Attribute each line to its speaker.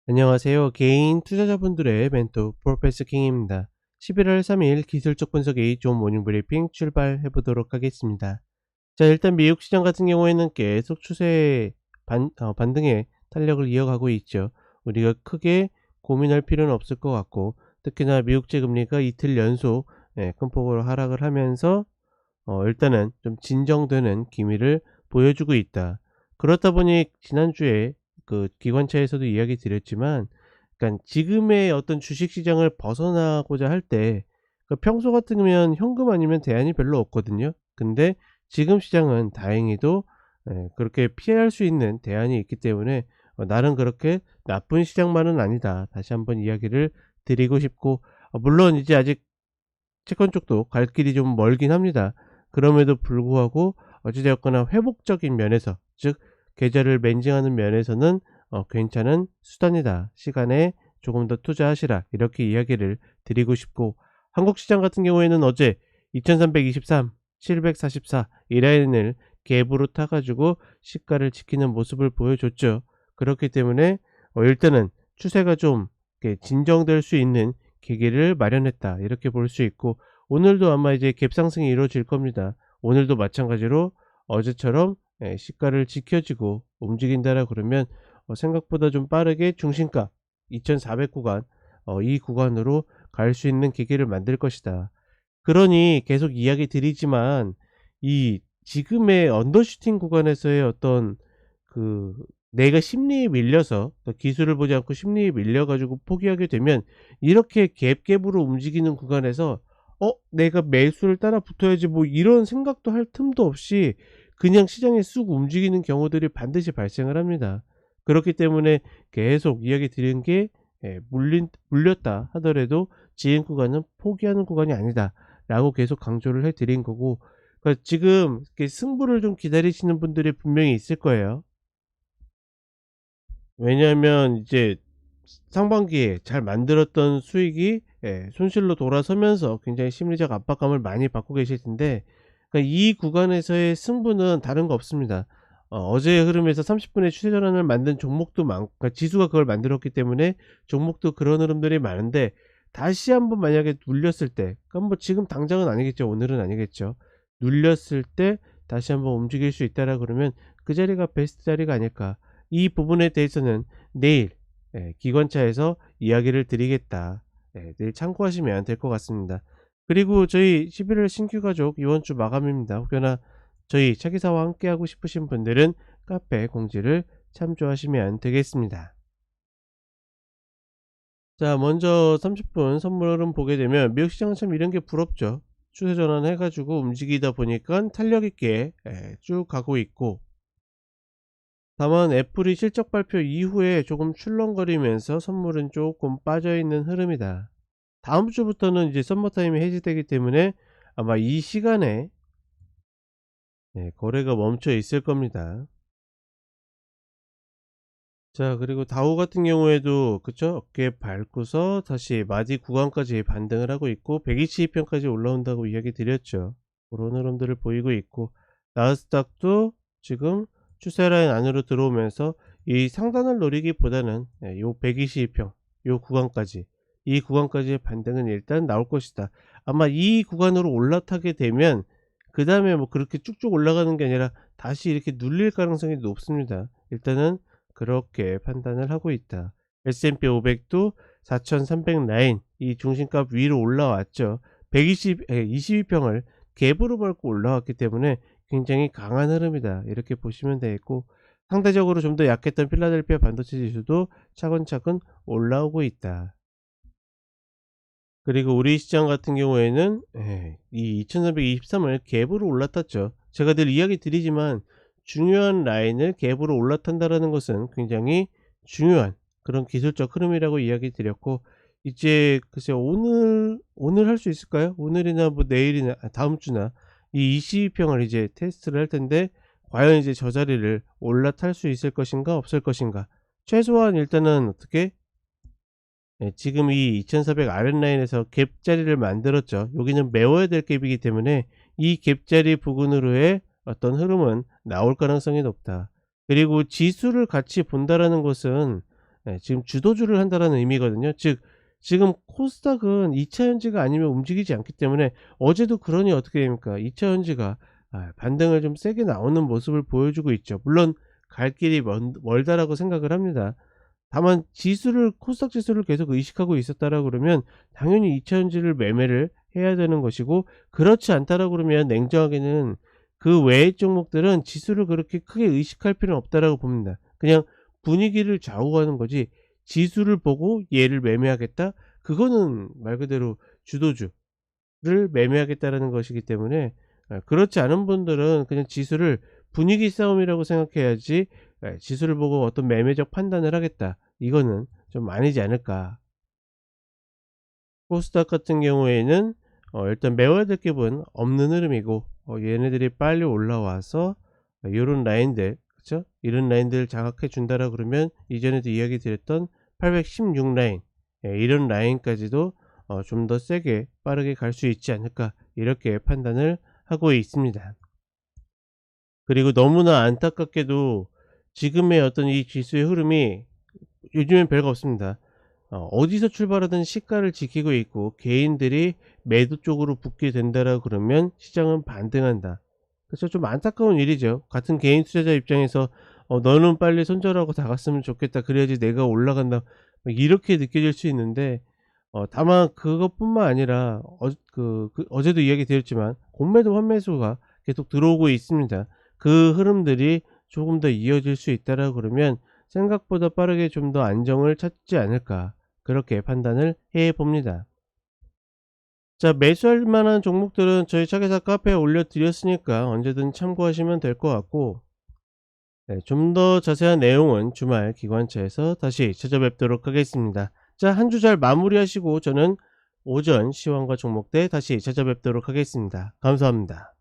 Speaker 1: 안녕하세요. 개인 투자자분들의 멘토 프로페서 킹입니다. 11월 3일 기술적 분석의 존 모닝 브리핑 출발해 보도록 하겠습니다. 자, 일단 미국 시장 같은 경우에는 계속 추세 반등의 탄력을 이어가고 있죠. 우리가 크게 고민할 필요는 없을 것 같고, 특히나 미국제 금리가 이틀 연속 큰 폭으로 하락을 하면서 일단은 좀 진정되는 기미를 보여주고 있다. 그렇다 보니 지난주에 그 기관차에서도 이야기 드렸지만, 그러니까 지금의 어떤 주식 시장을 벗어나고자 할 때, 그 평소 같으면 현금 아니면 대안이 별로 없거든요. 근데 지금 시장은 다행히도 그렇게 피할 수 있는 대안이 있기 때문에 나는 그렇게 나쁜 시장만은 아니다. 다시 한번 이야기를 드리고 싶고, 물론 이제 아직 채권 쪽도 갈 길이 좀 멀긴 합니다. 그럼에도 불구하고 어찌 되었거나 회복적인 면에서, 즉 계좌를 맨징하는 면에서는 괜찮은 수단이다. 시간에 조금 더 투자하시라. 이렇게 이야기를 드리고 싶고, 한국 시장 같은 경우에는 어제 2323, 744 이 라인을 갭으로 타가지고 시가를 지키는 모습을 보여줬죠. 그렇기 때문에 일단은 추세가 좀 이렇게 진정될 수 있는 계기를 마련했다. 이렇게 볼 수 있고, 오늘도 아마 이제 갭상승이 이루어질 겁니다. 오늘도 마찬가지로 어제처럼 시가를 지켜지고 움직인다라 그러면 생각보다 좀 빠르게 중심가 2400 구간, 이 구간으로 갈 수 있는 계기를 만들 것이다. 그러니 계속 이야기 드리지만, 이 지금의 언더슈팅 구간에서의 어떤 그 내가 심리에 밀려서 또 기술을 보지 않고 심리에 밀려 가지고 포기하게 되면, 이렇게 갭으로 움직이는 구간에서 내가 매수를 따라 붙어야지, 뭐 이런 생각도 할 틈도 없이 그냥 시장에 쑥 움직이는 경우들이 반드시 발생을 합니다. 그렇기 때문에 계속 이야기 드린 게, 물렸다 하더라도 지금 구간은 포기하는 구간이 아니다 라고 계속 강조를 해 드린 거고, 그러니까 지금 이렇게 승부를 좀 기다리시는 분들이 분명히 있을 거예요. 왜냐하면 이제 상반기에 잘 만들었던 수익이 손실로 돌아서면서 굉장히 심리적 압박감을 많이 받고 계실 텐데, 그러니까 이 구간에서의 승부는 다른 거 없습니다. 어제의 흐름에서 30분의 추세 전환을 만든 종목도 많고, 그러니까 지수가 그걸 만들었기 때문에 종목도 그런 흐름들이 많은데, 다시 한번 만약에 눌렸을 때, 그러니까 뭐 지금 당장은 아니겠죠. 오늘은 아니겠죠. 눌렸을 때 다시 한번 움직일 수 있다라 그러면 그 자리가 베스트 자리가 아닐까. 이 부분에 대해서는 내일 기관차에서 이야기를 드리겠다. 내일 참고하시면 될 것 같습니다. 그리고 저희 11월 신규 가족 이번 주 마감입니다. 혹여나 저희 차기사와 함께하고 싶으신 분들은 카페 공지를 참조하시면 되겠습니다. 자, 먼저 30분 선물은 보게 되면, 미국 시장은 참 이런 게 부럽죠. 추세 전환해 가지고 움직이다 보니까 탄력 있게 쭉 가고 있고, 다만 애플이 실적 발표 이후에 조금 출렁거리면서 선물은 조금 빠져있는 흐름이다. 다음 주부터는 이제 썸머타임이 해지되기 때문에 아마 이 시간에 거래가 멈춰 있을 겁니다. 자, 그리고 다우 같은 경우에도 그쵸, 어깨 밟고서 다시 마디 구간까지 반등을 하고 있고 122편까지 올라온다고 이야기 드렸죠. 그런 흐름들을 보이고 있고, 나스닥도 지금 추세라인 안으로 들어오면서 이 상단을 노리기보다는 요 122평 요 구간까지, 이 구간까지의 반등은 일단 나올 것이다. 아마 이 구간으로 올라타게 되면 그 다음에 뭐 그렇게 쭉쭉 올라가는 게 아니라 다시 이렇게 눌릴 가능성이 높습니다. 일단은 그렇게 판단을 하고 있다. S&P 500도 4300 라인, 이 중심값 위로 올라왔죠. 22평을 갭으로 밟고 올라왔기 때문에 굉장히 강한 흐름이다. 이렇게 보시면 되겠고, 상대적으로 좀 더 약했던 필라델피아 반도체 지수도 차근차근 올라오고 있다. 그리고 우리 시장 같은 경우에는 이 2323을 갭으로 올라탔죠. 제가 늘 이야기 드리지만, 중요한 라인을 갭으로 올라탄다라는 것은 굉장히 중요한 그런 기술적 흐름이라고 이야기 드렸고, 이제 글쎄요, 오늘 할 수 있을까요? 오늘이나 뭐 내일이나 다음 주나 이 22평을 이제 테스트를 할 텐데, 과연 이제 저 자리를 올라탈 수 있을 것인가 없을 것인가. 최소한 일단은 어떻게, 지금 이 2400 아랫라인에서 갭 자리를 만들었죠. 여기는 메워야 될 갭이기 때문에 이 갭 자리 부근으로의 어떤 흐름은 나올 가능성이 높다. 그리고 지수를 같이 본다라는 것은 지금 주도주를 한다라는 의미거든요. 즉 지금 코스닥은 2차 현지가 아니면 움직이지 않기 때문에 어제도 그러니 어떻게 됩니까? 2차 현지가 반등을 좀 세게 나오는 모습을 보여주고 있죠. 물론 갈 길이 멀다라고 생각을 합니다. 다만 지수를 코스닥 지수를 계속 의식하고 있었다라고 그러면 당연히 2차 현지를 매매를 해야 되는 것이고, 그렇지 않다라고 그러면 냉정하게는 그 외의 종목들은 지수를 그렇게 크게 의식할 필요는 없다라고 봅니다. 그냥 분위기를 좌우하는 거지 지수를 보고 얘를 매매하겠다? 그거는 말 그대로 주도주를 매매하겠다라는 것이기 때문에, 그렇지 않은 분들은 그냥 지수를 분위기 싸움이라고 생각해야지, 지수를 보고 어떤 매매적 판단을 하겠다, 이거는 좀 아니지 않을까. 코스닥 같은 경우에는 일단 메워야 될 깁은 없는 흐름이고, 얘네들이 빨리 올라와서 요런 라인들, 그쵸? 이런 라인들을 장악해 준다라 그러면 이전에도 이야기 드렸던 816 라인, 이런 라인까지도 좀 더 세게 빠르게 갈 수 있지 않을까, 이렇게 판단을 하고 있습니다. 그리고 너무나 안타깝게도 지금의 어떤 이 지수의 흐름이 요즘엔 별거 없습니다. 어디서 출발하든 시가를 지키고 있고, 개인들이 매도 쪽으로 붙게 된다라 그러면 시장은 반등한다. 그래서 좀 안타까운 일이죠. 같은 개인 투자자 입장에서 너는 빨리 손절하고 나갔으면 좋겠다, 그래야지 내가 올라간다, 막 이렇게 느껴질 수 있는데, 다만 그것뿐만 아니라 어제도 이야기 드렸지만 공매도 환매수가 계속 들어오고 있습니다. 그 흐름들이 조금 더 이어질 수 있다라 그러면 생각보다 빠르게 좀 더 안정을 찾지 않을까, 그렇게 판단을 해 봅니다. 자, 매수할 만한 종목들은 저희 차계사 카페에 올려 드렸으니까 언제든 참고하시면 될 것 같고, 좀 더 자세한 내용은 주말 기관차에서 다시 찾아뵙도록 하겠습니다. 자, 한 주 잘 마무리하시고 저는 오전 시황과 종목대 다시 찾아뵙도록 하겠습니다. 감사합니다.